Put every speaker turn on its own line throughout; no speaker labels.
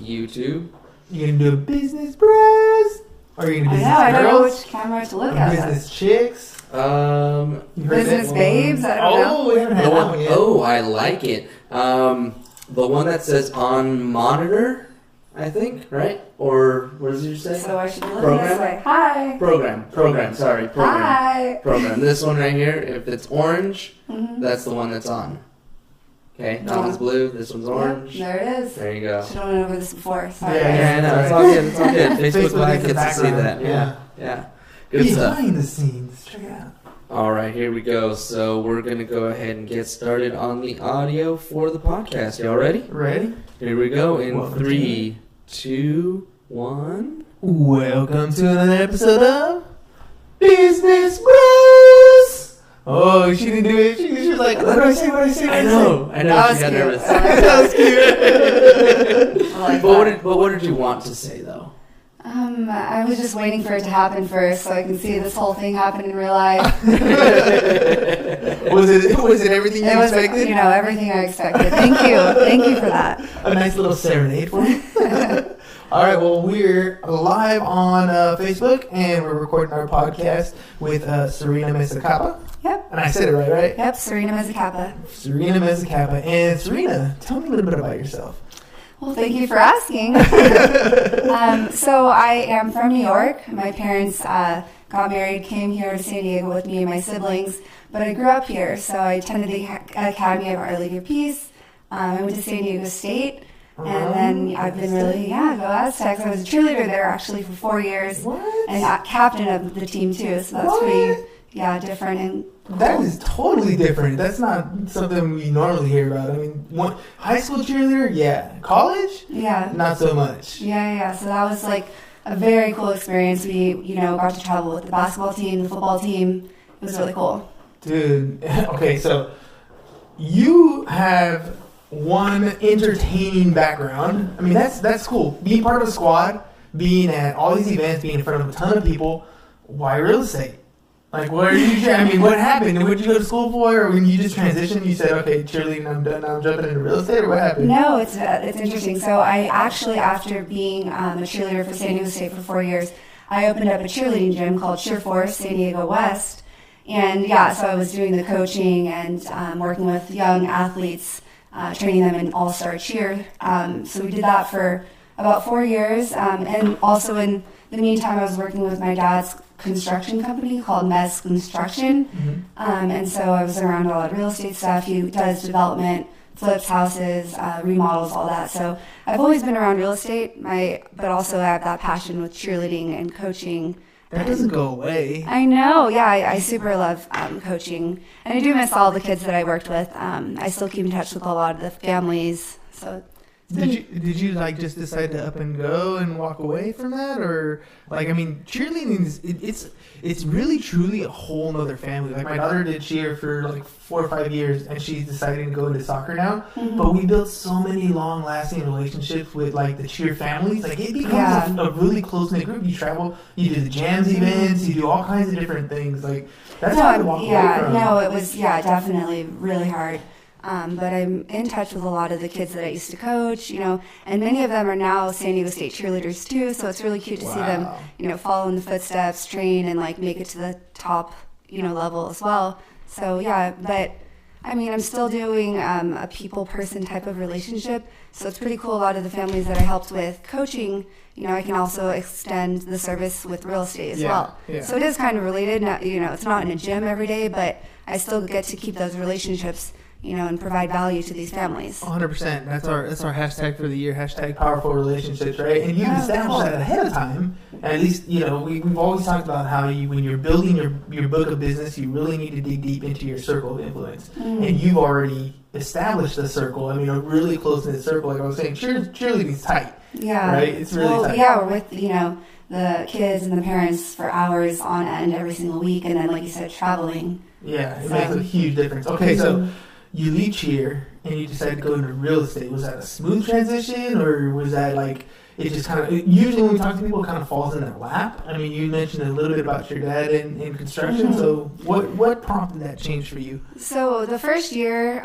YouTube.
You gonna do a business bros? Or are you gonna do business girls?
I don't know which camera to look at.
Business chicks?
Business babes? I don't know.
We haven't had that one yet.
Oh, I like it. The one that says on monitor, I think, right? Or what did you say?
So I should be looking this way. Hi.
Program. Sorry, program.
Hi.
Program. This one right here, if it's orange, that's the one that's on. Okay, that one's blue, this one's orange.
Yep, there it is.
There you go.
Should have went over this before. Sorry.
Yeah, I know. It's all good. It's all good. Facebook Live gets to see that. Yeah. Good stuff.
Behind the scenes. Check it out.
All right, here we go. So we're going to go ahead and get started on the audio for the podcast. Y'all ready?
Ready?
Here we go in 3, 2, 1.
Welcome to another episode of Business Bros. Oh, she didn't do it. She was like, what do I say?
I know.
That
She got
was
nervous.
That was cute.
I like
But what did you want to say, though?
I was just waiting for it to happen first so I can see this whole thing happen in real life.
Was it everything you expected?
Everything I expected. Thank you for that.
A nice little serenade for you. All right, well, we're live on Facebook, and we're recording our podcast with Serena Mezzacappa.
Yep.
And I said it right?
Yep, Serena Mezzacappa.
Serena Mezzacappa. And Serena, tell me a little bit about yourself.
Well, thank you for asking. So I am from New York. My parents got married, came here to San Diego with me and my siblings, but I grew up here. So I attended the Academy of Our Lady of Peace. I went to San Diego State. And then I've been go Aztecs. I was a cheerleader there actually for 4 years.
What?
And captain of the team too. So that's pretty, different. And
that is totally different. That's not something we normally hear about. I mean, high school cheerleader, yeah. College?
Yeah.
Not so much.
Yeah. So that was like a very cool experience. We, got to travel with the basketball team, the football team. It was really cool.
Dude, okay, so you have one entertaining background. I mean, that's cool. Being part of a squad, being at all these events, being in front of a ton of people. Why real estate? Like, what happened? What did you go to school for? Or when you just transitioned, you said, okay, cheerleading, I'm done, now I'm jumping into real estate, or what happened?
No, it's interesting. So I actually, after being a cheerleader for San Diego State for 4 years, I opened up a cheerleading gym called Cheer Force San Diego West. And so I was doing the coaching and working with young athletes, training them in all-star cheer. So we did that for about 4 years. And also in the meantime, I was working with my dad's construction company called Mez Construction. Mm-hmm. And so I was around a lot of real estate stuff. He does development, flips houses, remodels, all that. So I've always been around real estate, but also I have that passion with cheerleading and coaching.
That doesn't go away.
I know, yeah. I super love coaching. And I do miss all the kids that I worked with. I still keep in touch with a lot of the families. So
Did you like just decide to up and go and walk away from that, or like, I mean, cheerleading is it's really truly a whole nother family. Like, my daughter did cheer for like 4 or 5 years, and she's deciding to go into soccer now. Mm-hmm. But we built so many long lasting relationships with like the cheer families. Like, it becomes a really close knit group. You travel, you do the jams events, you do all kinds of different things. Like, that's hard to walk away from.
No, it was definitely really hard. But I'm in touch with a lot of the kids that I used to coach, and many of them are now San Diego State cheerleaders too. So it's really cute to see them, follow in the footsteps, train, and like make it to the top, level as well. So but I mean, I'm still doing a people person type of relationship. So it's pretty cool. A lot of the families that I helped with coaching, I can also extend the service with real estate as well. Yeah. So it is kind of related. It's not in a gym every day, but I still get to keep those relationships, and provide value to these families.
100%. That's our hashtag for the year, hashtag powerful relationships, right? And you've established that ahead of time. At least, we've always talked about how when you're building your book of business, you really need to dig deep into your circle of influence. Mm. And you've already established a circle. I mean, a really close-knit circle. Like I was saying, cheerleading's tight. Yeah. Right? It's really tight.
Yeah, we're with, the kids and the parents for hours on end every single week. And then, like you said, traveling.
Yeah, it makes a huge difference. Okay, so you leave cheer and you decided to go into real estate. Was that a smooth transition, or was that like it just kind of, usually when we talk to people, it kind of falls in their lap. I mean, you mentioned a little bit about your dad in construction. So what prompted that change for you?
So the first year,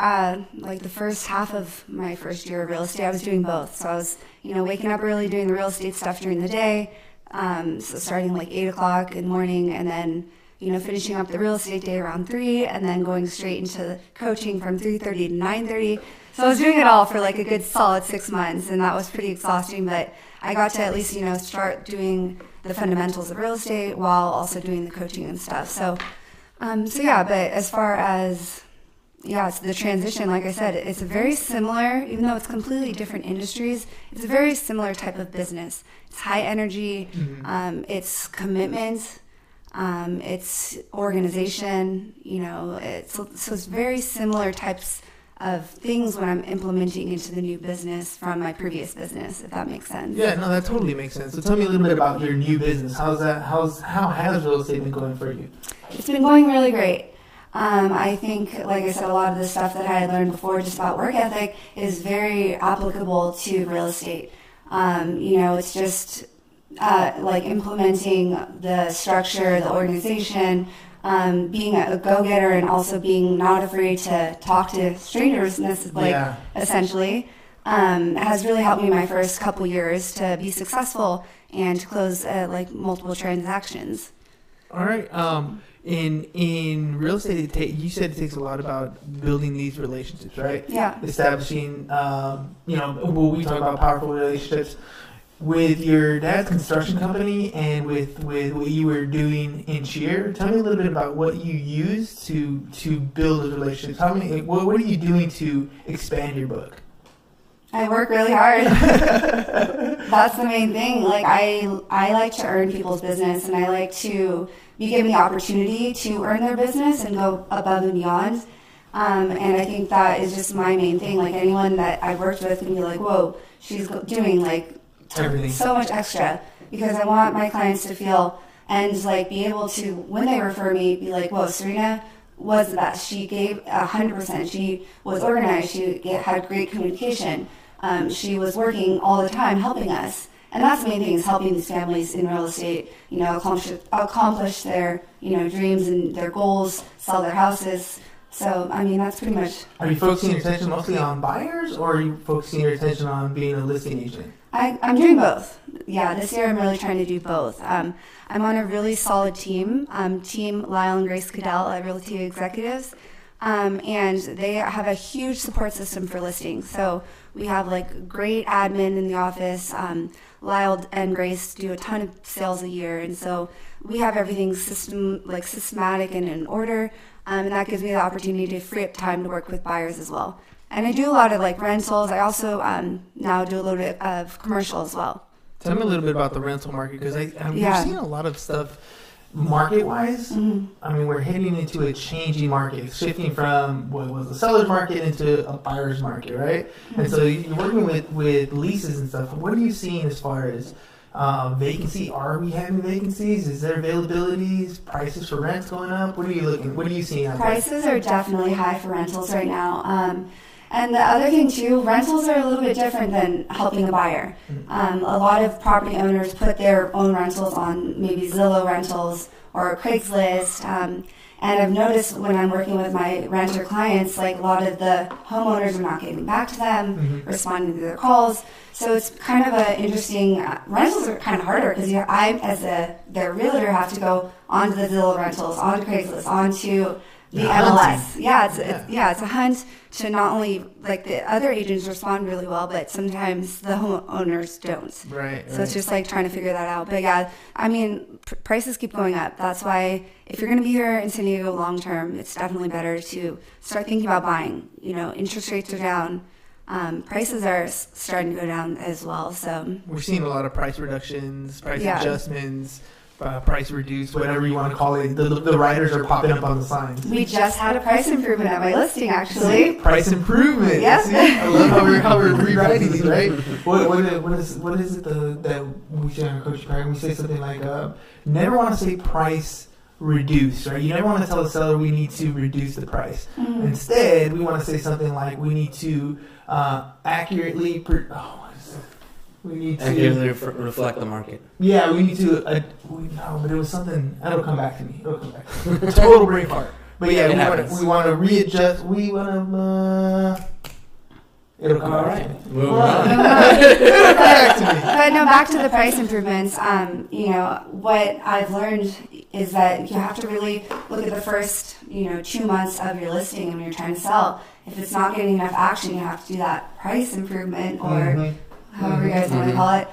like the first half of my first year of real estate, I was doing both. So I was, waking up early doing the real estate stuff during the day. So starting like 8 o'clock in the morning, and then, finishing up the real estate day around 3, and then going straight into coaching from 3:30 to 9:30. So I was doing it all for like a good solid 6 months, and that was pretty exhausting, but I got to at least, start doing the fundamentals of real estate while also doing the coaching and stuff. So but as far as, it's the transition, like I said, it's a very similar, even though it's completely different industries, it's a very similar type of business. It's high energy, it's commitment, it's organization, it's very similar types of things when I'm implementing into the new business from my previous business, if that makes sense.
Yeah, no, that totally makes sense. So tell me a little bit about your new business. How has real estate been going for you?
It's been going really great. I think, like I said, a lot of the stuff that I had learned before just about work ethic is very applicable to real estate. It's just like implementing the structure, the organization, being a go-getter, and also being not afraid to talk to strangers, essentially, has really helped me my first couple years to be successful and to close multiple transactions.
All right. In real estate, you said it takes a lot about building these relationships, right?
Yeah.
Establishing, we talk about powerful relationships. With your dad's construction company and with what you were doing in Cheer, tell me a little bit about what you use to build those relationships. What are you doing to expand your book?
I work really hard. That's the main thing. Like I like to earn people's business, and I like to be given the opportunity to earn their business and go above and beyond. And I think that is just my main thing. Like anyone that I've worked with can be like, whoa, she's doing like
everything,
so much extra, because I want my clients to feel and like be able to, when they refer me, be like, whoa, Serena was the best. She gave 100%. She was organized. She had great communication. She was working all the time helping us. And that's the main thing, is helping these families in real estate, accomplish their, dreams and their goals, sell their houses. So, that's pretty much.
Are you focusing your attention mostly on buyers, or are you focusing your attention on being a listing agent?
I'm doing both. Yeah, this year I'm really trying to do both. I'm on a really solid team, Team Lyle and Grace Cadell at Realty Executives, and they have a huge support system for listings. So we have like great admin in the office. Lyle and Grace do a ton of sales a year, and so we have everything systematic and in order, and that gives me the opportunity to free up time to work with buyers as well. And I do a lot of rentals. I also now do a little bit of commercial as well.
Tell me a little bit about the rental market, because we're seeing a lot of stuff market-wise. Mm-hmm. We're heading into a changing market, shifting from what was a seller's market into a buyer's market, right? Mm-hmm. And so you're working with leases and stuff. What are you seeing as far as vacancy? Are we having vacancies? Is there availabilities? Prices for rents going up? What are you seeing out there?
Prices are definitely high for rentals right now. And the other thing too, rentals are a little bit different than helping a buyer. A lot of property owners put their own rentals on maybe Zillow rentals or Craigslist. And I've noticed when I'm working with my renter clients, like a lot of the homeowners are not getting back to them, responding to their calls. So it's kind of an interesting, rentals are kind of harder because I, as their realtor, have to go onto the Zillow rentals, onto Craigslist, onto the MLS. It's a hunt to not only, the other agents respond really well, but sometimes the homeowners don't.
Right.
So it's just trying to figure that out. But prices keep going up. That's why if you're going to be here in San Diego long term, it's definitely better to start thinking about buying. Interest rates are down. Prices are starting to go down as well. So
we're seeing a lot of price reductions, price adjustments. Price reduced, whatever you want to call it. The writers are popping up on the signs.
We just had a price improvement at my listing, actually.
Price improvement.
Yes.
I love how we're rewriting these, right? What is it that we say on our coaching program? We say something like, never want to say price reduce, right? You never want to tell the seller we need to reduce the price. Mm-hmm. Instead, we want to say something like we need to accurately. We need to
accurately reflect the market.
Yeah, we need to. No, but it was something. It'll come back to me. Total brain fart. But yeah, we want to readjust. We want to. It'll come back to me.
Move on.
But no, back to the price improvements. What I've learned is that you have to really look at the first 2 months of your listing when you're trying to sell. If it's not getting enough action, you have to do that price improvement or however you guys want to call it.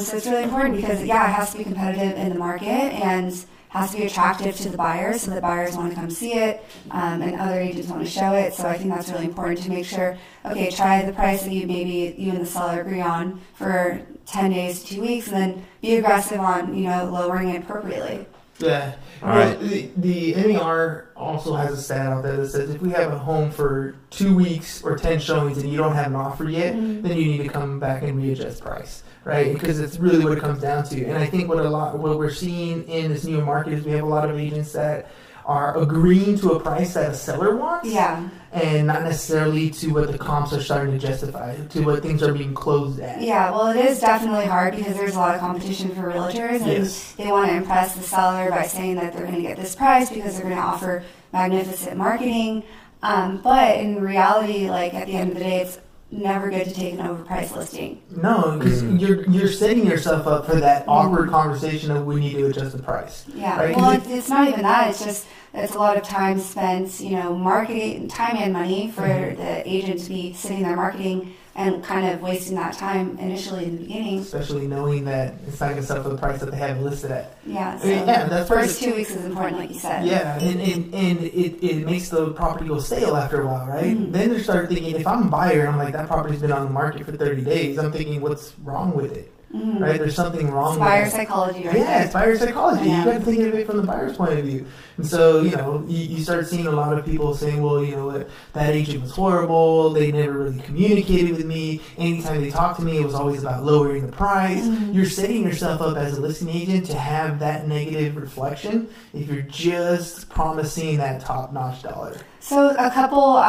So it's really important because, it has to be competitive in the market and has to be attractive to the buyers so the buyers want to come see it and other agents want to show it. So I think that's really important to make sure, okay, try the price that you and the seller agree on for 10 days to 2 weeks and then be aggressive on, lowering it appropriately.
Yeah.
All right.
The NAR also has a stat out there that says if we have a home for 2 weeks or 10 showings and you don't have an offer yet, then you need to come back and readjust price, right? Because it's really what it comes down to. And I think what we're seeing in this newer market is we have a lot of agents that are agreeing to a price that a seller wants.
Yeah.
And not necessarily to what the comps are starting to justify, to what things are being closed at.
Yeah, well, it is definitely hard because there's a lot of competition for realtors, and they want to impress the seller by saying that they're going to get this price because they're going to offer magnificent marketing. But in reality, at the end of the day, it's never good to take an overpriced listing.
No, because you're setting yourself up for that awkward conversation of we need to adjust the price.
Yeah,
right?
Well, it's not even that. It's just it's a lot of time spent, marketing, time and money for the agent to be sitting there marketing and kind of wasting that time initially in the beginning.
Especially knowing that it's not going to sell for the price that they have it listed at.
Yeah, so
that's
first 2 weeks is important, like you said.
Yeah, and it makes the property go stale after a while, right? Then they start thinking, if I'm a buyer, I'm like, that property's been on the market for 30 days. I'm thinking, what's wrong with it? Right? There's something wrong with it.
Buyer psychology, right?
Yeah, it's buyer psychology.
Yeah.
You got to think of it from the buyer's point of view. And so, you start seeing a lot of people saying, well, that agent was horrible. They never really communicated with me. Anytime they talked to me, it was always about lowering the price. You're setting yourself up as a listing agent to have that negative reflection if you're just promising that top-notch dollar.
So a couple,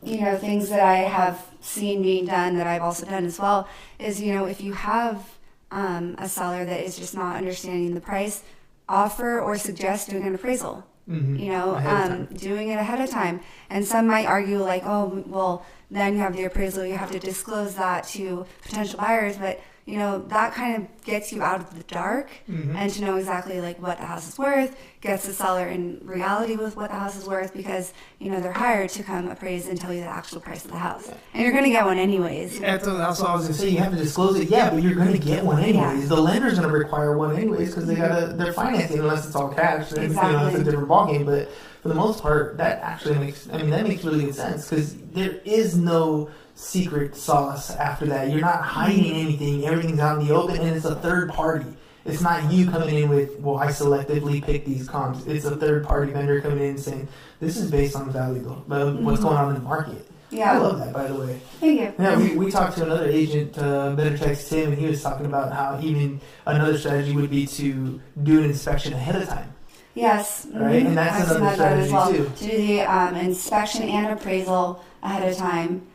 things that I have seen being done that I've also done as well is, if you have a seller that is just not understanding the price, offer or suggest doing an appraisal. Doing it ahead of time. And some might argue then you have the appraisal, you have to disclose that to potential buyers, but that kind of gets you out of the dark and to know exactly what the house is worth, gets the seller in reality with what the house is worth because, they're hired to come appraise and tell you the actual price of the house. And you're going to get one anyways.
That's what I was going to say. You have to disclose it, but you're going to get one anyways. The lender's going to require one anyways because they're financing unless it's all cash. It's, it's a different ballgame, but for the most part, that actually makes really good sense because there is no secret sauce after that. You're not hiding anything. Everything's out in the open, and it's a third party. It's not you coming in with, I selectively pick these comps. It's a third party vendor coming in and saying, this is based on value, what's going on in the market. Yeah. I love that, by the way.
Thank you.
Yeah, we talked to another agent, Better Text Tim, and he was talking about how even another strategy would be to do an inspection ahead of time.
Yes.
Right? And that's another strategy, too.
To do the inspection and appraisal ahead of time.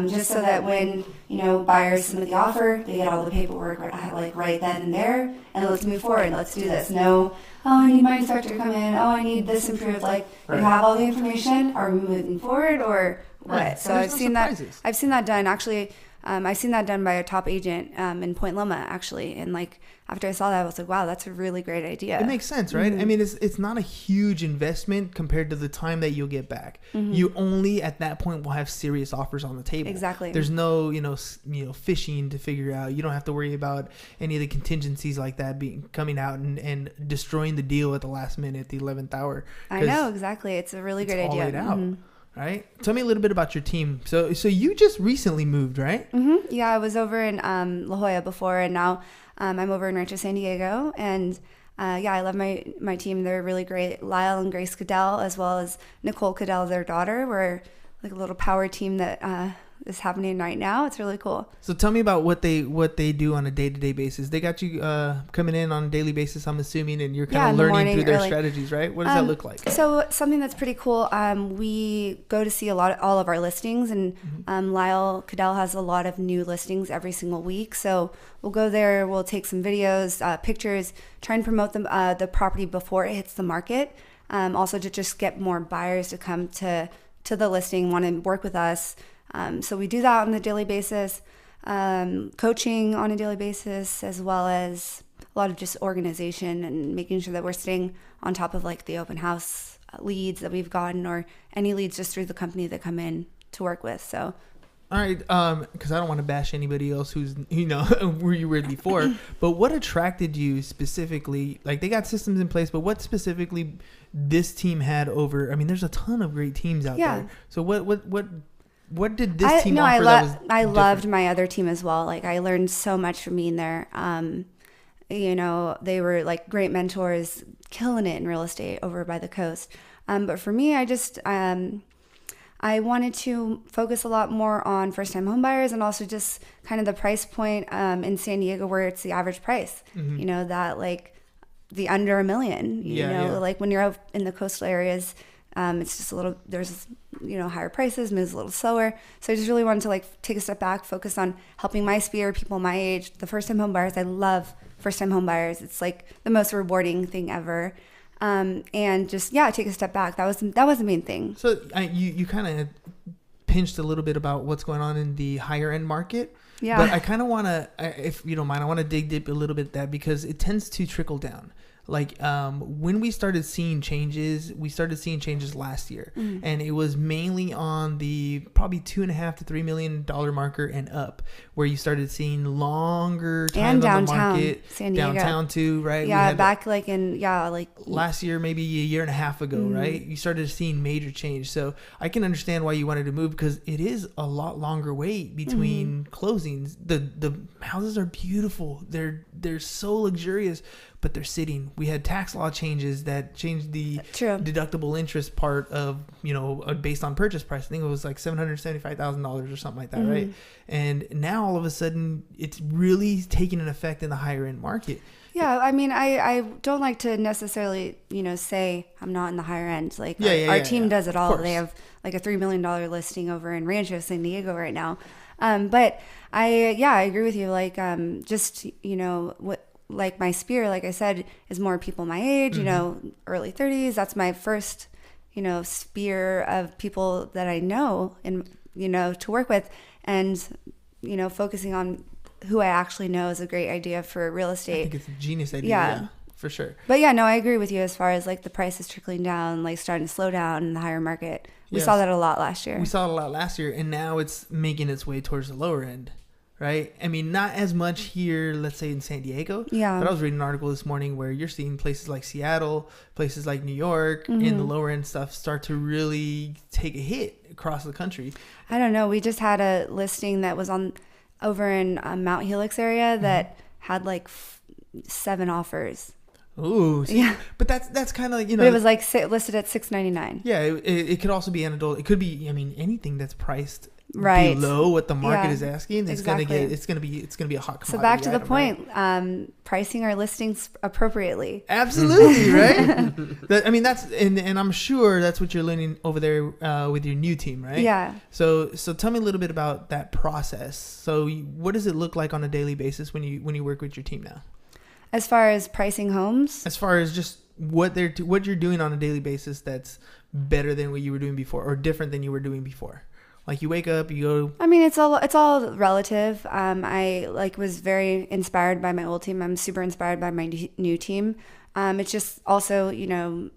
Just so that when buyers submit the offer, they get all the paperwork right then and there, and let's move forward. Let's do this. No, I need my inspector to come in. I need this improved. You have all the information. Are we moving forward or what?
Right.
So I've seen that done. Actually, I've seen that done by a top agent in Point Loma actually, and after I saw that, I was like, wow, that's a really great idea.
It makes sense, right? I mean, it's not a huge investment compared to the time that you'll get back. You only at that point will have serious offers on the table.
Exactly.
There's no, fishing to figure out. You don't have to worry about any of the contingencies like that coming out and destroying the deal at the last minute, the 11th hour.
I know, exactly. It's a really great idea.
All laid out. Right? Tell me a little bit about your team. So you just recently moved, right?
Yeah, I was over in La Jolla before, and now I'm over in Rancho San Diego. And I love my team. They're really great. Lyle and Grace Cadell, as well as Nicole Cadell, their daughter. We're like a little power team that is happening right now. It's really cool.
So tell me about what they do on a day-to-day basis. They got you coming in on a daily basis, I'm assuming, and you're kind of learning through their strategies, right? What does that look like?
So something that's pretty cool, we go to see all of our listings, and Lyle Cadell has a lot of new listings every single week. So we'll go there, we'll take some videos, pictures, try and promote the property before it hits the market. Also to just get more buyers to come to the listing, want to work with us. So we do that on a daily basis, coaching on a daily basis, as well as a lot of just organization and making sure that we're staying on top of like the open house leads that we've gotten, or any leads just through the company that come in to work with. So.
All right, because I don't want to bash anybody else who's, where you were before, but what attracted you specifically? Like, they got systems in place, but what specifically this team had over? I mean, there's a ton of great teams out there. So what did this team offer? I
loved my other team as well. Like, I learned so much from being there. They were like great mentors, killing it in real estate over by the coast. But for me, I wanted to focus a lot more on first-time home buyers, and also just kind of the price point in San Diego, where it's the average price. That like the under $1 million. Like when you're out in the coastal areas, it's just there's higher prices, moves a little slower. So I just really wanted to like take a step back, focus on helping my sphere, people my age, the first-time home buyers. I love first-time home buyers. It's like the most rewarding thing ever. And just take a step back. That was the main thing.
So you kind of pinched a little bit about what's going on in the higher end market. Yeah. But I kind of want to, if you don't mind, I want to dig deep a little bit at that, because it tends to trickle down. Like when we started seeing changes last year, and it was mainly on the probably $2.5 to $3 million marker and up, where you started seeing longer times on the market.
San Diego.
Downtown too, right?
Yeah, back like
last year, maybe a year and a half ago, right? You started seeing major change. So I can understand why you wanted to move, because it is a lot longer wait between closings. The houses are beautiful. They're so luxurious, but they're sitting. We had tax law changes that changed the deductible interest part of, based on purchase price. I think it was like $775,000 or something like that, right? And now all of a sudden, it's really taking an effect in the higher end market.
Yeah, I mean, I don't like to necessarily, say I'm not in the higher end. Like our team does it all. They have like a $3 million listing over in Rancho San Diego right now. But I agree with you. Like, like my sphere, like I said, is more people my age, early 30s. That's my first, sphere of people that I know and, to work with. And, focusing on who I actually know is a great idea for real estate.
I think it's a genius idea. Yeah, for sure.
But I agree with you as far as like the price is trickling down, like starting to slow down in the higher market. We saw that a lot last year.
And now it's making its way towards the lower end. Right? I mean, not as much here, let's say in San Diego. Yeah. But I was reading an article this morning where you're seeing places like Seattle, places like New York, in the lower end stuff start to really take a hit across the country.
I don't know. We just had a listing that was over in Mount Helix area that had like 7 offers.
Ooh, yeah. But that's kind of,
But it was like listed at $699.
Yeah, it could also be an adult. It could be, anything that's priced below what the market is asking. It's gonna be a hot commodity.
So back to the point, pricing our listings appropriately.
Absolutely, right? That's and I'm sure that's what you're learning over there with your new team, right?
Yeah.
So tell me a little bit about that process. So what does it look like on a daily basis when you work with your team now?
As far as pricing homes?
As far as just what you're doing on a daily basis that's better than what you were doing before, or different than you were doing before. Like you wake up, you go.
I mean, it's all relative. I was very inspired by my old team. I'm super inspired by my new team. It's just also, being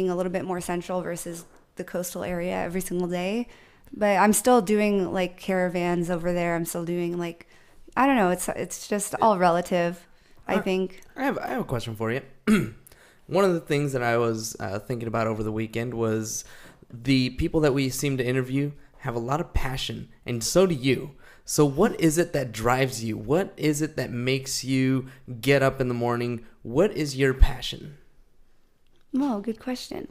a little bit more central versus the coastal area every single day. But I'm still doing like caravans over there. I'm still doing like, I don't know. It's just all relative, I think.
I have a question for you. One of the things that I was thinking about over the weekend was the people that we seem to interview have a lot of passion, and so do you. So what is it that drives you? What is it that makes you get up in the morning? What is your passion?
Oh, good question.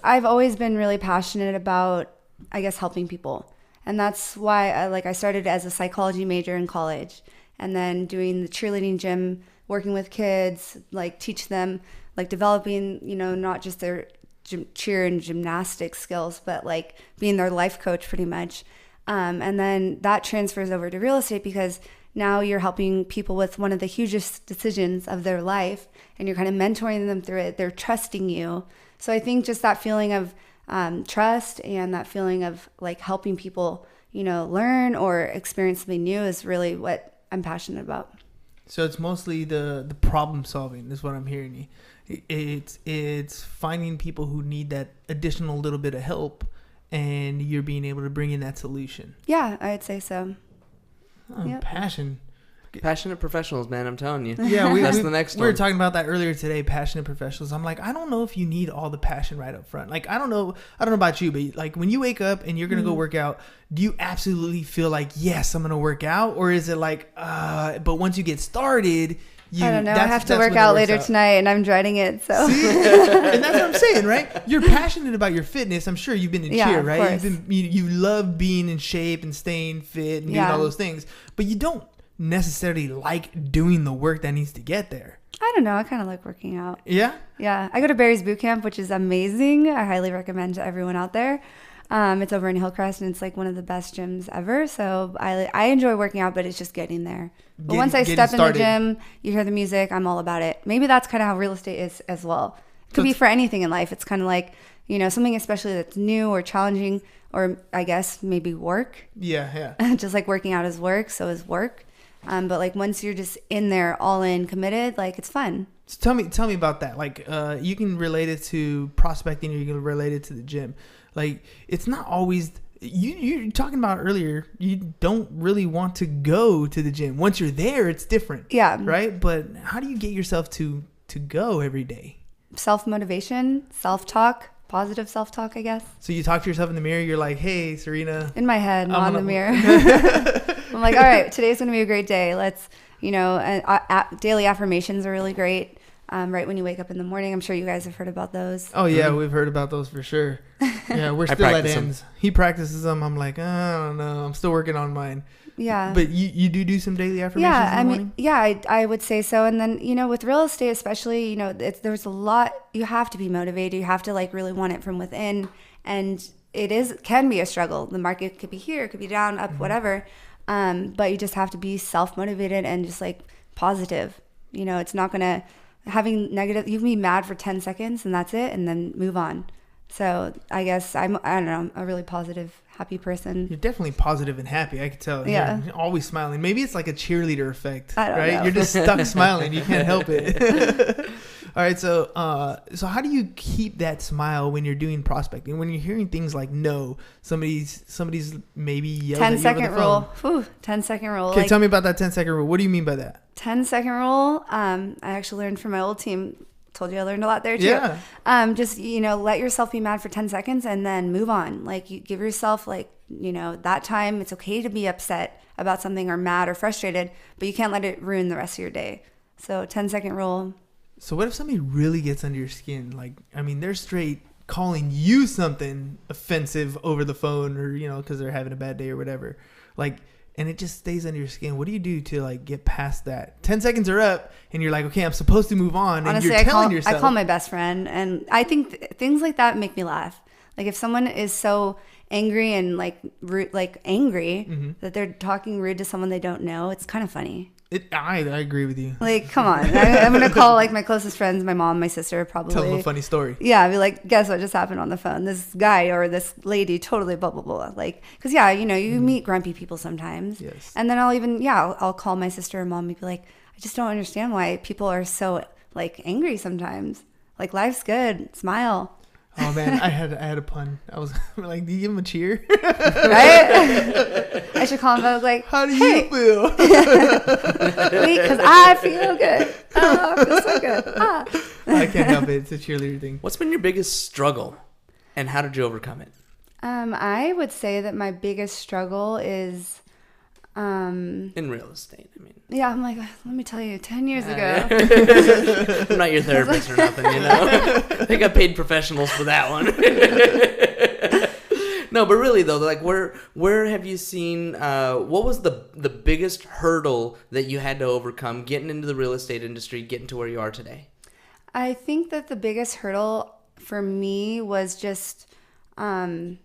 I've always been really passionate about I guess, helping people. And that's why I started as a psychology major in college, and then doing the cheerleading gym, working with kids, like teach them, like developing, not just their cheer and gymnastics skills, but like being their life coach pretty much. And then that transfers over to real estate, because now you're helping people with one of the hugest decisions of their life, and you're kind of mentoring them through it. They're trusting you. So I think just that feeling of trust and that feeling of like helping people, learn or experience something new is really what I'm passionate about.
So it's mostly the problem solving is what I'm hearing you. It's finding people who need that additional little bit of help, and you're being able to bring in that solution.
Yeah, I'd say so.
Yep. Passion.
Passionate professionals, man, I'm telling you.
Yeah,
that's the next one.
We were talking about that earlier today, passionate professionals. I'm like, I don't know if you need all the passion right up front. Like, I don't know about you, but like when you wake up and you're going to go work out, do you absolutely feel like, yes, I'm going to work out? Or is it like, but once you get started,
I don't know. I have to work out later tonight, and I'm dreading it. So,
see? And that's what I'm saying, right? You're passionate about your fitness. I'm sure you've been in cheer, right? You love being in shape and staying fit and doing all those things, but you don't necessarily like doing the work that needs to get there.
I don't know. I kind of like working out.
Yeah?
Yeah. I go to Barry's Boot Camp, which is amazing. I highly recommend to everyone out there. It's over in Hillcrest, and it's like one of the best gyms ever. So I enjoy working out, but it's just getting there. But once I step in the gym, you hear the music, I'm all about it. Maybe that's kind of how real estate is as well. It could be for anything in life. It's kind of like, something especially that's new or challenging, or I guess maybe work.
Yeah.
Just like working out is work, so is work. But like once you're just in there, all in, committed, like it's fun.
So tell me about that. Like, you can relate it to prospecting, or you can relate it to the gym. Like, it's not always. You're talking about earlier. You don't really want to go to the gym. Once you're there, it's different.
Yeah.
Right. But how do you get yourself to go every day?
Self-motivation, self-talk. Positive self-talk, I guess. So
you talk to yourself in the mirror. You're like, "Hey, Serena."
In my head, not in the mirror. I'm like, "All right, today's gonna be a great day. Let's, daily affirmations are really great. Right when you wake up in the morning. I'm sure you guys have heard about those.
Oh yeah, we've heard about those for sure. Yeah, we're still at ends. He practices them. I'm like, I don't know. I'm still working on mine.
Yeah.
But you do some daily affirmations in the morning?
Yeah, I would say so. And then, with real estate especially, there's a lot, you have to be motivated. You have to like really want it from within. And can be a struggle. The market could be here, it could be down, up, whatever. But you just have to be self-motivated and just like positive. It's not going to, having negative, you can be mad for 10 seconds and that's it, and then move on. So I guess I don't know, a really positive, happy person.
You're definitely positive and happy. I could tell.
Yeah.
You're always smiling. Maybe it's like a cheerleader effect,
I don't
right?
know.
You're just stuck smiling. You can't help it. All right. So how do you keep that smile when you're doing prospecting? When you're hearing things like no, somebody's maybe yelled at you over the phone.
10-second rule.
Okay, tell me about that 10-second rule. What do you mean by that?
10-second rule. I actually learned from my old team. Told you I learned a lot there too.
Yeah.
Just, let yourself be mad for 10 seconds and then move on. Like, you give yourself that time. It's okay to be upset about something or mad or frustrated, but you can't let it ruin the rest of your day. So 10-second rule.
So what if somebody really gets under your skin? Like, they're straight calling you something offensive over the phone, or, because they're having a bad day or whatever. Like, and it just stays under your skin. What do you do to like get past that? 10 seconds are up and you're like, okay, I'm supposed to move on.
Honestly,
and you're telling yourself.
I call my best friend, and I think things like that make me laugh. Like, if someone is so angry and like rude, like angry that they're talking rude to someone they don't know, it's kind of funny.
I agree with you.
Like, come on. I'm going to call like my closest friends, my mom, my sister, probably.
Tell them a funny story.
Yeah. I'd be like, guess what just happened on the phone? This guy or this lady totally blah, blah, blah. Like, because you meet grumpy people sometimes.
Yes.
And then I'll call my sister or mom and be like, I just don't understand why people are so like angry sometimes. Like, life's good. Smile.
Oh man, I had a pun. I was like, do you give him a cheer?
Right? I should call him. I was like,
how do you feel?
Because I feel good. Oh, I feel so good.
I can't help it. It's a cheerleader thing.
What's been your biggest struggle, and how did you overcome it?
I would say that my biggest struggle is
in real estate.
Yeah, I'm like, let me tell you, 10 years ago.
I'm not your therapist or nothing, I think I paid professionals for that one. No, but really though, like where have you seen? What was the biggest hurdle that you had to overcome getting into the real estate industry, getting to where you are today?
I think that the biggest hurdle for me was just, I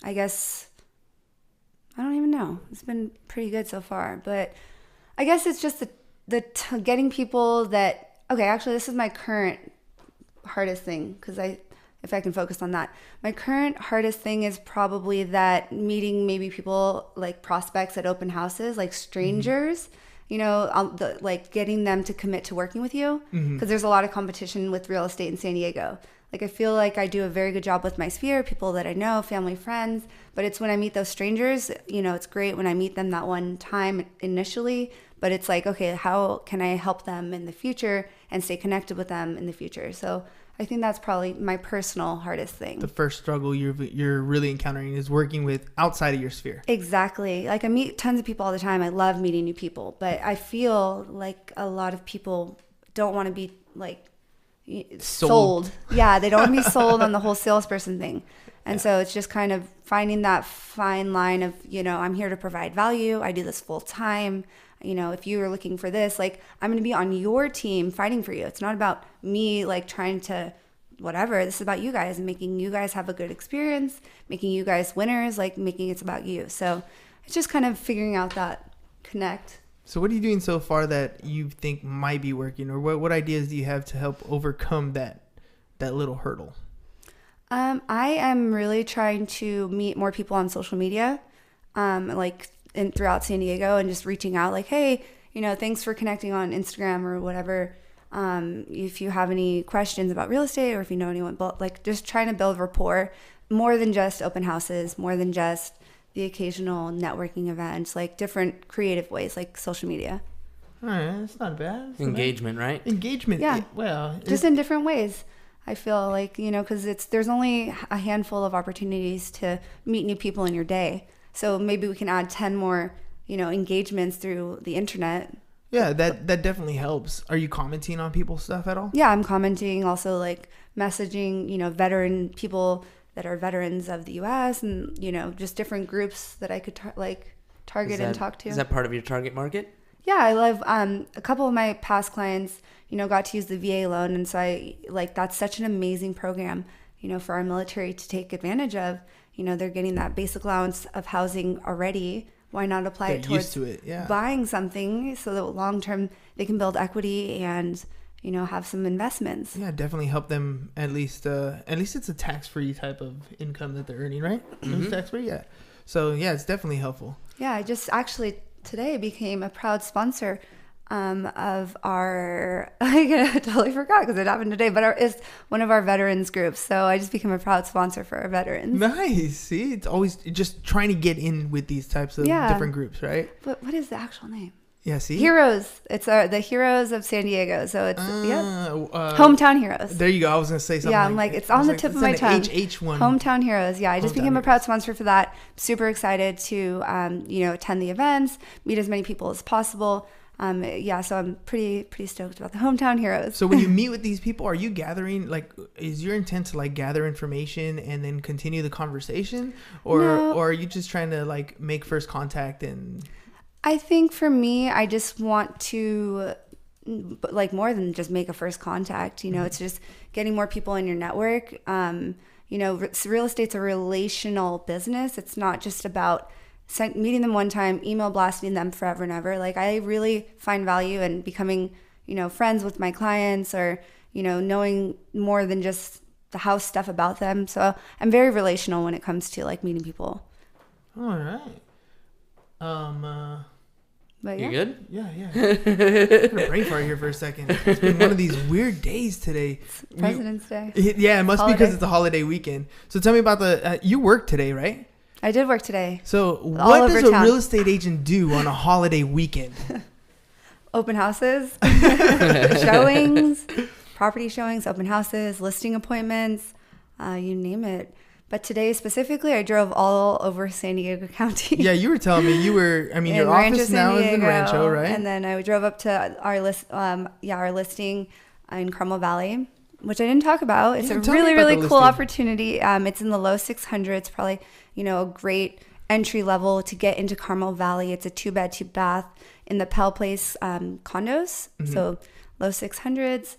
guess, I don't even know. It's been pretty good so far, but I guess it's just getting people that. Okay, actually, this is my current hardest thing because if I can focus on that. My current hardest thing is probably that meeting maybe people like prospects at open houses, like strangers, like getting them to commit to working with you because there's a lot of competition with real estate in San Diego. Like I feel like I do a very good job with my sphere, people that I know, family, friends, but it's when I meet those strangers, it's great when I meet them that one time initially, but it's like, okay, how can I help them in the future and stay connected with them in the future? So I think that's probably my personal hardest thing.
The first struggle you're really encountering is working with outside of your sphere.
Exactly. Like I meet tons of people all the time. I love meeting new people, but I feel like a lot of people don't want to be like sold. Yeah, they don't want to be sold on the whole salesperson thing. And so it's just kind of finding that fine line of, I'm here to provide value. I do this full time. If you are looking for this, like I'm going to be on your team fighting for you. It's not about me like trying to whatever. This is about you guys and making you guys have a good experience, making you guys winners, like making it's about you. So it's just kind of figuring out that connect.
So what are you doing so far that you think might be working, or what ideas do you have to help overcome that little hurdle?
I am really trying to meet more people on social media, throughout San Diego, and just reaching out like, hey, thanks for connecting on Instagram or whatever. If you have any questions about real estate or if you know anyone, but like just trying to build rapport more than just open houses, more than just the occasional networking events, like different creative ways, like social media.
All right, that's not bad.
Engagement, right?
Engagement.
Yeah.
Well,
just in different ways. I feel like, because there's only a handful of opportunities to meet new people in your day. So maybe we can add 10 more, engagements through the internet.
Yeah, that definitely helps. Are you commenting on people's stuff at all?
Yeah, I'm commenting, also like messaging, veteran people that are veterans of the U.S. and, just different groups that I could target and talk to.
Is that part of your target market?
Yeah, I love a couple of my past clients, got to use the VA loan. And so that's such an amazing program, for our military to take advantage of. They're getting that basic allowance of housing already. Why not apply it towards buying something so that long term they can build equity and, have some investments.
Yeah, definitely help them at least it's a tax-free type of income that they're earning, right? Mm-hmm. Tax-free, yeah. So, yeah, it's definitely helpful.
Yeah, I just actually today became a proud sponsor of our, I totally forgot because it happened today, but it's one of our veterans groups. So I just became a proud sponsor for our veterans.
Nice. See, it's always just trying to get in with these types of different groups, right?
But what is the actual name?
Yeah, see?
Heroes. It's the Heroes of San Diego. So it's, Hometown Heroes.
There you go. I was going to say something.
Yeah, I'm like it's on the tip of my tongue.
HH1.
Hometown Heroes. Yeah, I just became a proud sponsor for that. Super excited to, attend the events, meet as many people as possible. So I'm pretty stoked about the Hometown Heroes.
So when you meet with these people, are you gathering, is your intent to gather information and then continue the conversation, or are you just trying to make first contact? And
I think for me, I just want to more than just make a first contact. It's just getting more people in your network. Real estate's a relational business. It's not just about meeting them one time, email blasting them forever and ever. I really find value in becoming, friends with my clients, or, knowing more than just the house stuff about them. So I'm very relational when it comes to meeting people.
All right.
But
you good?
Yeah. I'm gonna brain fart here for a second. It's been one of these weird days today.
It's President's Day.
Yeah, it must be because it's a holiday weekend. So tell me about you work today, right?
I did work today.
So what does a real estate agent do on a holiday weekend?
Open houses, showings, property showings, open houses, listing appointments, you name it. But today specifically, I drove all over San Diego County.
Yeah, you were telling me your office now is in Rancho, right?
And then I drove up to our listing in Carmel Valley. which I didn't talk about. It's a really, really cool opportunity. It's in the low 600s, probably, a great entry level to get into Carmel Valley. It's a 2-bed, 2-bath in the Pell Place condos. So low 600s.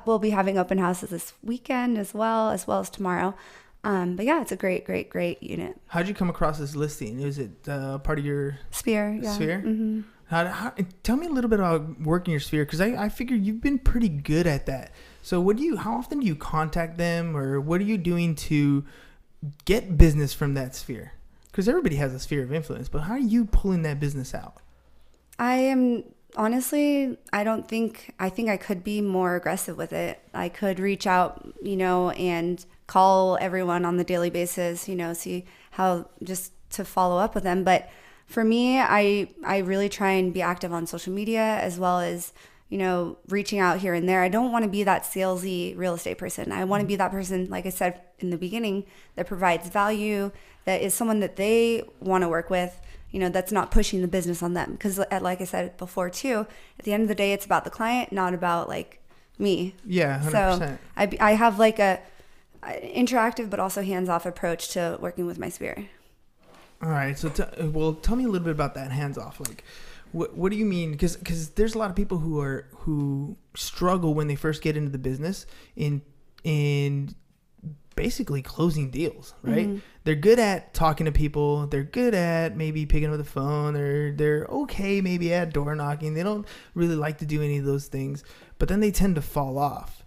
We'll be having open houses this weekend as well as tomorrow. But yeah, it's a great unit.
How'd you come across this listing? Is it part of your
sphere? Yeah.
Sphere?
Mm-hmm.
How, tell me a little bit about working your sphere, because I figure you've been pretty good at that. So how often do you contact them, or what are you doing to get business from that sphere? Because everybody has a sphere of influence, but how are you pulling that business out?
Honestly, I think I could be more aggressive with it. I could reach out, and call everyone on the daily basis, see how, just to follow up with them. But for me, I really try and be active on social media, as well as, reaching out here and there. I don't want to be that salesy real estate person. I want to be that person, like I said in the beginning, that provides value, that is someone that they want to work with, that's not pushing the business on them. Because like I said before too, at the end of the day, it's about the client, not about like me.
Yeah, 100%.
So I have like a interactive but also hands-off approach to working with my sphere.
All right, so tell me a little bit about that hands-off. Like, what do you mean? Because there's a lot of people who struggle when they first get into the business in basically closing deals, right? Mm-hmm. They're good at talking to people. They're good at maybe picking up the phone. They're okay maybe at door knocking. They don't really like to do any of those things, but then they tend to fall off,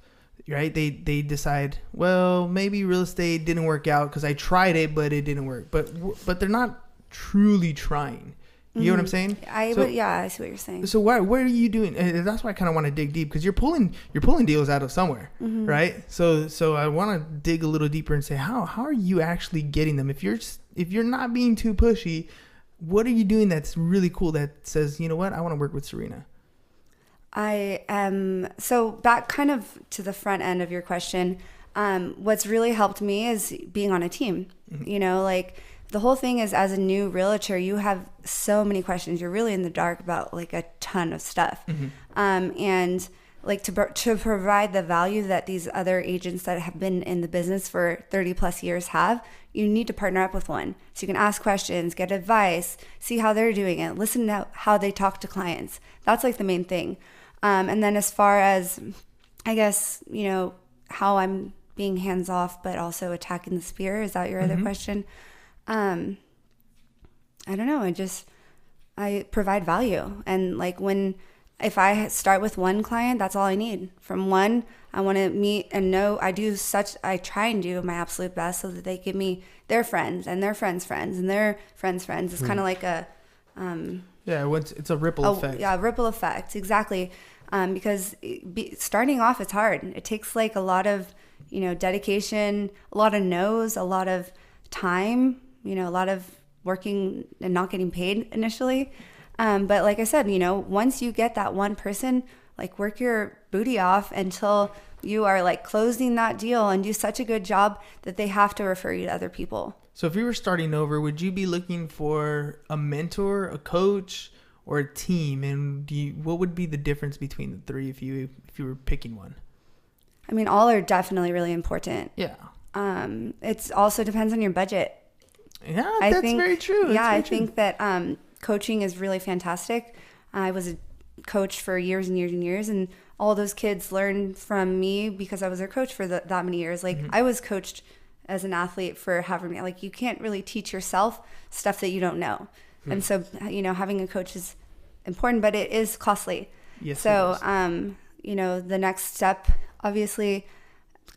right? They decide, well, maybe real estate didn't work out because I tried it, but it didn't work. But they're not truly trying. You know what I'm saying?
I see what you're saying.
So what are you doing? And that's why I kind of want to dig deep, because you're pulling deals out of somewhere, right? So I want to dig a little deeper and say, how are you actually getting them? If you're not being too pushy, what are you doing that's really cool that says, you know what, I want to work with Serena?
I am. So back kind of to the front end of your question, what's really helped me is being on a team. Like, the whole thing is, as a new realtor, you have so many questions. You're really in the dark about like a ton of stuff. And like to provide the value that these other agents that have been in the business for 30 plus years have, you need to partner up with one. So you can ask questions, get advice, see how they're doing it, listen to how they talk to clients. That's like the main thing. And then as far as, I guess, how I'm being hands off, but also attacking the sphere, is that your other question? I don't know. I provide value. And like if I start with one client, that's all I need. From one, I want to meet and know I try and do my absolute best so that they give me their friends and their friends' friends and their friends' friends. It's kind of like
it's a ripple effect.
Yeah, ripple effect. Exactly. Because starting off, it's hard. It takes like a lot of, dedication, a lot of no's, a lot of time, a lot of working and not getting paid initially. But like I said, once you get that one person, like work your booty off until you are like closing that deal and do such a good job that they have to refer you to other people.
So if you were starting over, would you be looking for a mentor, a coach, or a team? And what would be the difference between the three if you were picking one?
I mean, all are definitely really important.
Yeah.
It also depends on your budget.
Yeah, that's very true.
I think that coaching is really fantastic. I was a coach for years and years and years, and all those kids learned from me because I was their coach for that many years. Like, I was coached as an athlete for however, like, you can't really teach yourself stuff that you don't know. And so, having a coach is important, but it is costly.
Yes.
So, the next step, obviously,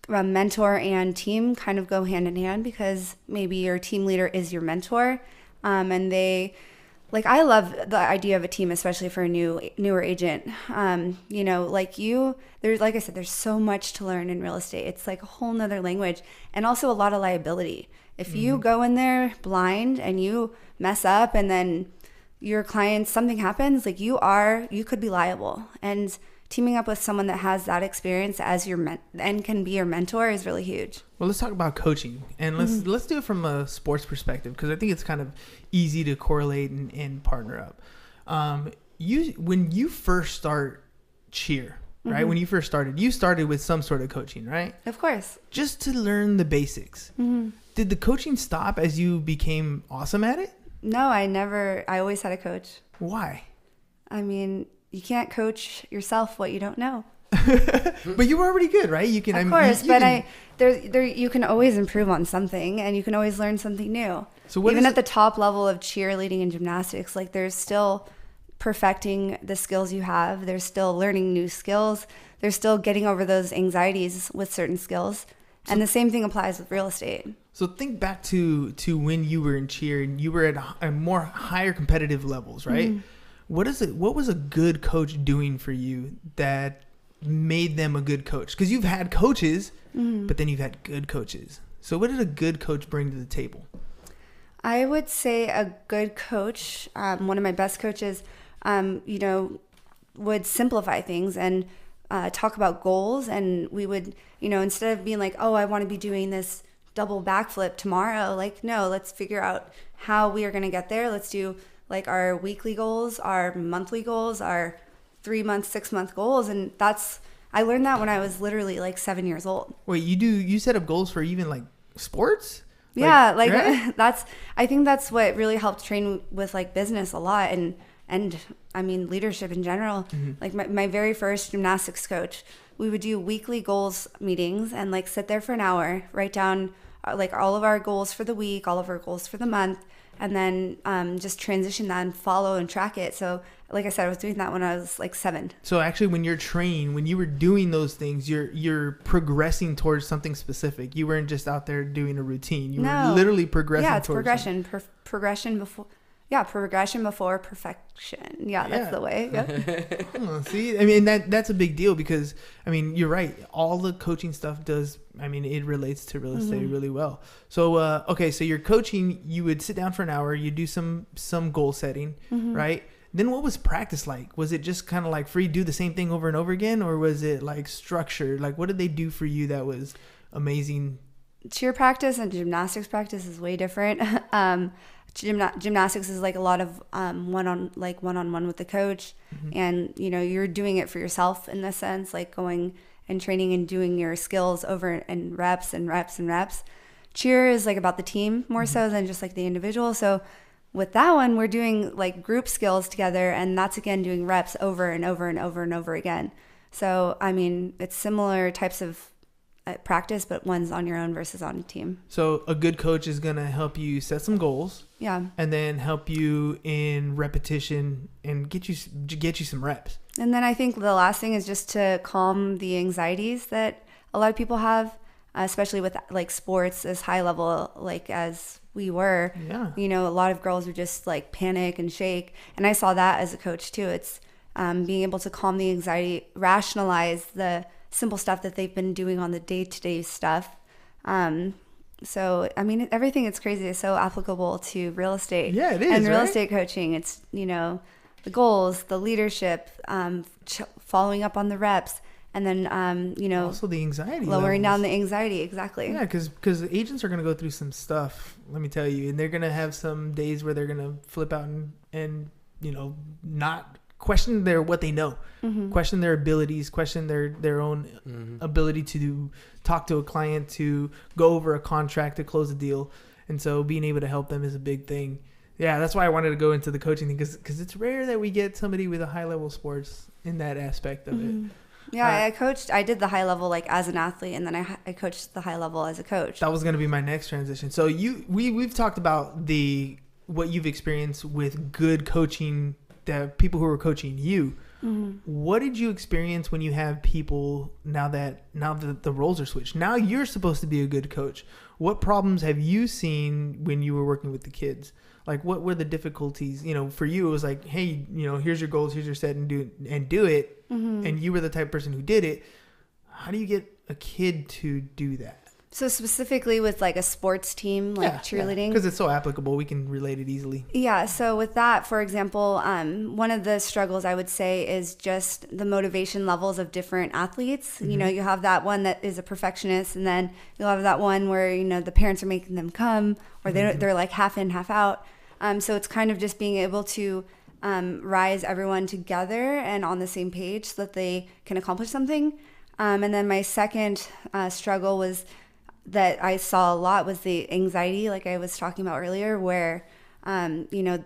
a mentor and team kind of go hand in hand, because maybe your team leader is your mentor. And they, like, I love the idea of a team, especially for a newer agent. Like I said, there's so much to learn in real estate. It's like a whole nother language, and also a lot of liability. If you go in there blind and you mess up and then your clients, something happens, like you could be liable. And teaming up with someone that has that experience as your and can be your mentor is really huge. Well,
let's talk about coaching, and let's do it from a sports perspective, because I think it's kind of easy to correlate and partner up. When you first start cheer, right? When you first started, you started with some sort of coaching, right?
Of course.
Just to learn the basics. Did the coaching stop as you became awesome at it?
No, I always had a coach.
Why?
I mean, you can't coach yourself what you don't know.
But you were already good, right? You can,
of course, you can always improve on something, and you can always learn something new. So even at the top level of cheerleading and gymnastics, like there's still perfecting the skills you have. There's still learning new skills. There's still getting over those anxieties with certain skills. And the same thing applies with real estate.
So think back to when you were in cheer and you were at a more higher competitive levels, right? What was a good coach doing for you that made them a good coach? Because you've had coaches, but then you've had good coaches. So what did a good coach bring to the table?
I would say a good coach, one of my best coaches, would simplify things and talk about goals. And we would, instead of being like, oh, I want to be doing this double backflip tomorrow, like, no, let's figure out how we are going to get there. Let's do like our weekly goals, our monthly goals, our 3-month, 6-month goals. And I learned that when I was literally like 7 years old.
Wait, you set up goals for even like sports?
Yeah,
right?
I think that's what really helped train with like business a lot and I mean leadership in general. Like my very first gymnastics coach, we would do weekly goals meetings and like sit there for an hour, write down like all of our goals for the week, all of our goals for the month, and then just transition that and follow and track it. So like I said, I was doing that when I was like 7.
So actually when you're trained, when you were doing those things, you're progressing towards something specific. You weren't just out there doing a routine. You were literally progressing.
Yeah, it's
towards
progression. Progression before. Yeah, progression before perfection. Yeah, that's the way. Yep.
See, I mean, that's a big deal because, I mean, you're right. All the coaching stuff does, I mean, it relates to real estate really well. So, okay, so you're coaching, you would sit down for an hour, you do some goal setting, right? Then what was practice like? Was it just kind of like free, do the same thing over and over again? Or was it like structured? Like, what did they do for you that was amazing?
Cheer practice and gymnastics practice is way different. Gymnastics is like a lot of one-on-one with the coach, and you're doing it for yourself in this sense, like going and training and doing your skills over and reps and reps and reps. Cheer is like about the team more so than just like the individual. So with that one, we're doing like group skills together, and that's again doing reps over and over and over and over again. So I mean, it's similar types of practice, but one's on your own versus on a team.
So a good coach is going to help you set some goals, and then help you in repetition and get you some reps.
And then I think the last thing is just to calm the anxieties that a lot of people have, especially with like sports as high level like as we were. A lot of girls would just like panic and shake, and I saw that as a coach too. It's being able to calm the anxiety, rationalize the simple stuff that they've been doing on the day-to-day stuff. So, I mean, everything is crazy. It's so applicable to real estate.
Yeah, it is.
And real estate coaching. It's, the goals, the leadership, following up on the reps, and then,
also the anxiety
lowering
levels.
Down the anxiety. Exactly.
Yeah, because agents are going to go through some stuff, let me tell you, and they're going to have some days where they're going to flip out and not question what they know, question their abilities, question their own ability to talk to a client, to go over a contract, to close a deal. And so being able to help them is a big thing. Yeah, that's why I wanted to go into the coaching thing, because it's rare that we get somebody with a high level sports in that aspect of it.
Yeah, I did the high level like as an athlete, and then I coached the high level as a coach.
That was going to be my next transition. So we've talked about what you've experienced with good coaching, the people who were coaching you. What did you experience when you have people now that the roles are switched? Now you're supposed to be a good coach. What problems have you seen when you were working with the kids? Like, what were the difficulties? For you, it was like, hey, here's your goals, here's your set, and do it. And you were the type of person who did it. How do you get a kid to do that?
So specifically with like a sports team, like cheerleading?
Because it's so applicable. We can relate it easily.
Yeah. So with that, for example, one of the struggles I would say is just the motivation levels of different athletes. You have that one that is a perfectionist, and then you'll have that one where, the parents are making them come, or they're like half in, half out. So it's kind of just being able to rise everyone together and on the same page so that they can accomplish something. And then my second struggle was that I saw a lot was the anxiety, like I was talking about earlier, where, the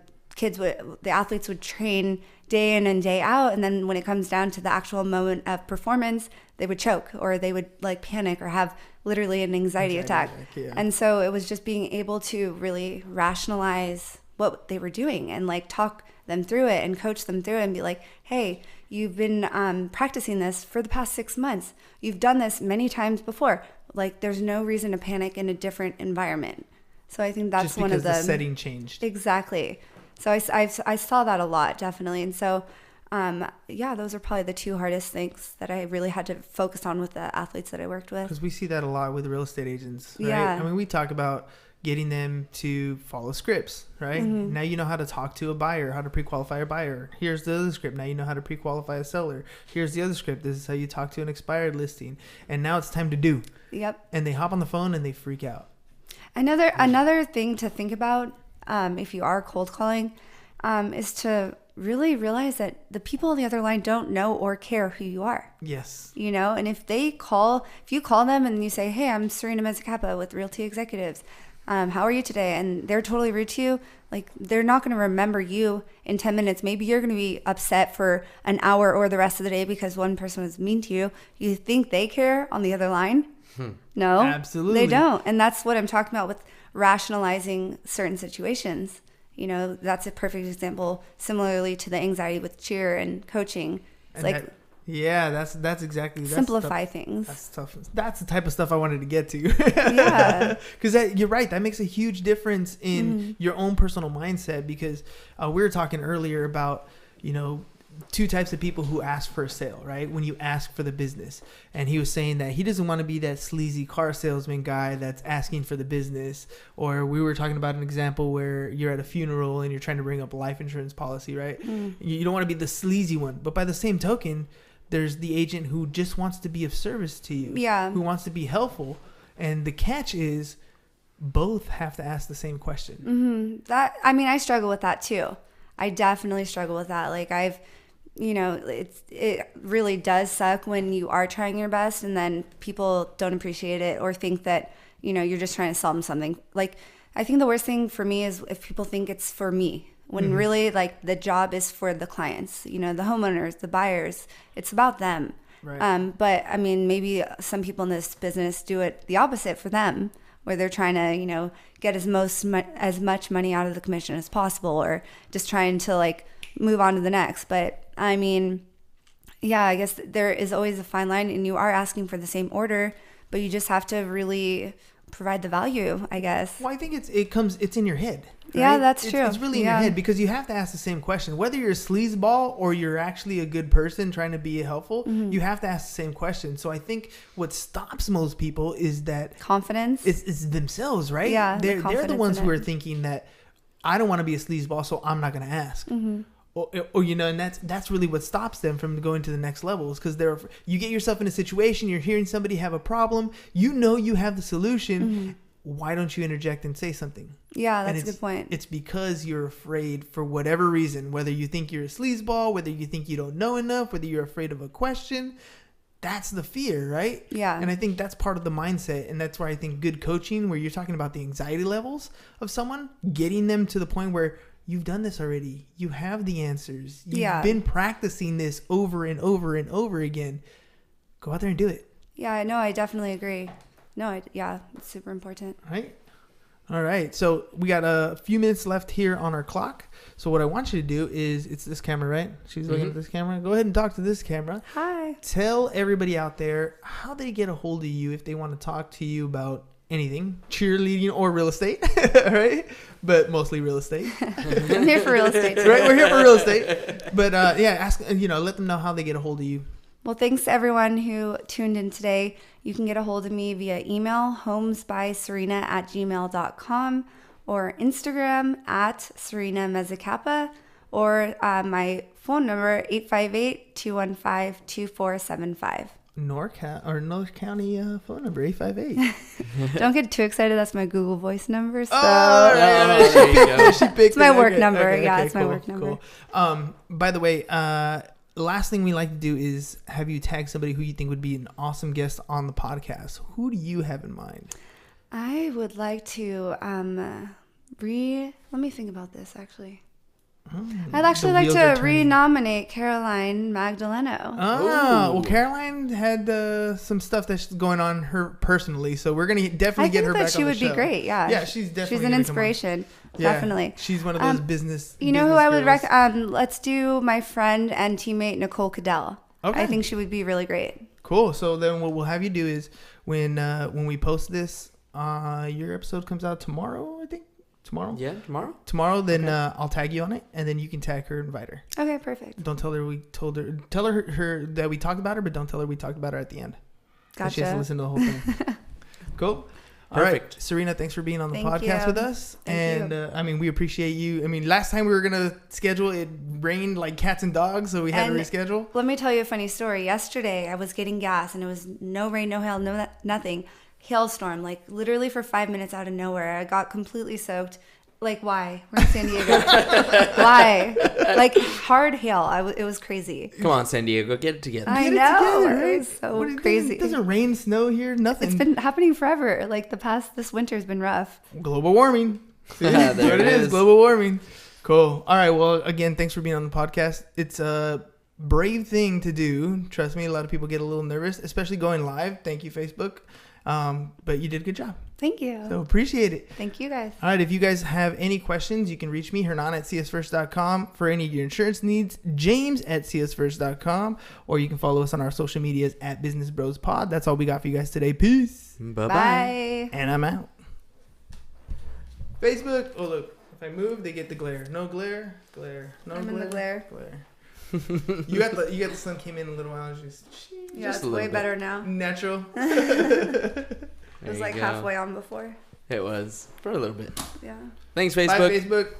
athletes would train day in and day out. And then when it comes down to the actual moment of performance, they would choke or they would like panic or have literally an anxiety attack.
Yeah.
And so it was just being able to really rationalize what they were doing and like talk them through it and coach them through it and be like, hey, you've been practicing this for the past 6 months. You've done this many times before. Like there's no reason to panic in a different environment. So I think that's
just
one of
the setting changed.
Exactly. So I saw that a lot, definitely. And so, those are probably the two hardest things that I really had to focus on with the athletes that I worked with.
Because we see that a lot with real estate agents, right?
Yeah.
I mean, we talk about getting them to follow scripts, right?
Mm-hmm.
Now you know how to talk to a buyer, how to pre-qualify a buyer. Here's the other script. Now you know how to pre-qualify a seller. Here's the other script. This is how you talk to an expired listing. And now it's time to do.
Yep.
And they hop on the phone and they freak out.
Another thing to think about if you are cold calling is to really realize that the people on the other line don't know or care who you are.
Yes.
And if you call them and you say, hey, I'm Serena Mezzacappa with Realty Executives. How are you today? And they're totally rude to you. Like they're not going to remember you in 10 minutes. Maybe you're going to be upset for an hour or the rest of the day because one person was mean to you. You think they care on the other line? No,
absolutely.
They don't. And that's what I'm talking about with rationalizing certain situations. That's a perfect example, similarly to the anxiety with cheer and coaching. It's
that's exactly
simplify things.
That's tough. That's the type of stuff I wanted to get to.
Yeah,
because you're right. That makes a huge difference in your own personal mindset. Because we were talking earlier about two types of people who ask for a sale, right? When you ask for the business. And he was saying that he doesn't want to be that sleazy car salesman guy that's asking for the business. Or we were talking about an example where you're at a funeral and you're trying to bring up a life insurance policy, right? You don't want to be the sleazy one. But by the same token, there's the agent who just wants to be of service to you.
Yeah.
Who wants to be helpful. And the catch is both have to ask the same question.
I struggle with that too. I definitely struggle with that. Like it really does suck when you are trying your best and then people don't appreciate it or think that, you're just trying to sell them something. Like, I think the worst thing for me is if people think it's for me when really like the job is for the clients, the homeowners, the buyers, it's about them.
Right.
But I mean, maybe some people in this business do it the opposite for them, where they're trying to, get as much money out of the commission as possible, or just trying to like move on to the next. But I mean, I guess there is always a fine line, and you are asking for the same order, but you just have to really provide the value, I guess.
Well, I think it's in your head. Right?
Yeah, that's true.
It's really in your head, because you have to ask the same question. Whether you're a sleazeball or you're actually a good person trying to be helpful, you have to ask the same question. So I think what stops most people is that
confidence.
It's themselves, right?
Yeah,
they're the ones who are thinking that I don't want to be a sleazeball, so I'm not going to ask. Or and that's really what stops them from going to the next levels, because you get yourself in a situation, you're hearing somebody have a problem, you have the solution. Why don't you interject and say something?
Yeah, that's a good point.
It's because you're afraid for whatever reason, whether you think you're a sleazeball, whether you think you don't know enough, whether you're afraid of a question. That's the fear, right?
Yeah.
And I think that's part of the mindset. And that's where I think good coaching, where you're talking about the anxiety levels of someone, getting them to the point where you've done this already. You have the answers. You've been practicing this over and over and over again. Go out there and do it.
Yeah, no, I definitely agree. No, it's super important.
All right. So we got a few minutes left here on our clock. So what I want you to do is, it's this camera, right? She's looking at this camera. Go ahead and talk to this camera.
Hi.
Tell everybody out there how they get a hold of you if they want to talk to you about anything, cheerleading or real estate, right? But mostly real estate.
I'm here for real estate too.
Right, we're here for real estate. But ask, let them know how they get a hold of you.
Well, thanks to everyone who tuned in today. You can get a hold of me via email, homesbyserena@gmail.com, or Instagram @Serena Mezzacappa, or my phone number, 858-215-2475.
North County phone number 858.
Don't get too excited. That's my Google Voice number. So
there you go.
it's my work number. It's my work number.
Cool. By the way, last thing we like to do is have you tag somebody who you think would be an awesome guest on the podcast. Who do you have in mind?
I would like to let me think about this actually. I'd actually like to renominate Caroline Magdaleno.
Well, Caroline had some stuff that's going on her personally, so we're gonna definitely get her back on the show. I think that she would be great.
Yeah, she's an inspiration. Definitely.
She's one of those business.
You know who I would recommend? Let's do my friend and teammate Nicole Cadell.
Okay.
I think she would be really great.
Cool. So then what we'll have you do is when we post this, your episode comes out tomorrow, I think. Tomorrow?
Yeah, tomorrow.
Tomorrow, then I'll tag you on it, and then you can tag her, invite her.
Okay, perfect.
Don't tell her we told her. Tell her that we talked about her, but don't tell her we talked about her at the end.
Gotcha.
She has to listen to the whole thing. Cool. All
Perfect.
Right, Serena, thanks for being on the
Thank
podcast
you.
with us.
Thank you.
I mean, we appreciate you. I mean, last time we were gonna schedule, it rained like cats and dogs, so we had to reschedule.
Let me tell you a funny story. Yesterday, I was getting gas, and it was no rain, no hail, nothing. Hailstorm, like literally for 5 minutes out of nowhere. I got completely soaked. Like, why? We're in San Diego. Why? Like, hard hail. It was crazy.
Come on, San Diego. Get it together.
I know. It was so crazy.
It doesn't rain, snow here, nothing.
It's been happening forever. Like, this winter's been rough.
Global warming. See?
There
That's what
it is.
Global warming. Cool. All right. Well, again, thanks for being on the podcast. It's a brave thing to do. Trust me, a lot of people get a little nervous, especially going live. Thank you, Facebook. But you did a good job.
Thank you.
So appreciate it.
Thank you, guys.
All right. If you guys have any questions, you can reach me, Hernan at csfirst.com for any of your insurance needs, James at csfirst.com, or you can follow us on our social medias at Business Bros Pod. That's all we got for you guys today. Peace.
Bye-bye.
Bye.
And I'm out. Facebook. Oh, look. If I move, they get the glare. No glare. Glare. No
I'm
glare.
in the glare.
Glare. You got the sun came in a little while.
Yeah,
Just
it's
a little
way
bit.
better now.
Natural.
It was like halfway on before.
It was for a little bit.
Yeah.
Thanks,
Bye,
Facebook.
Facebook.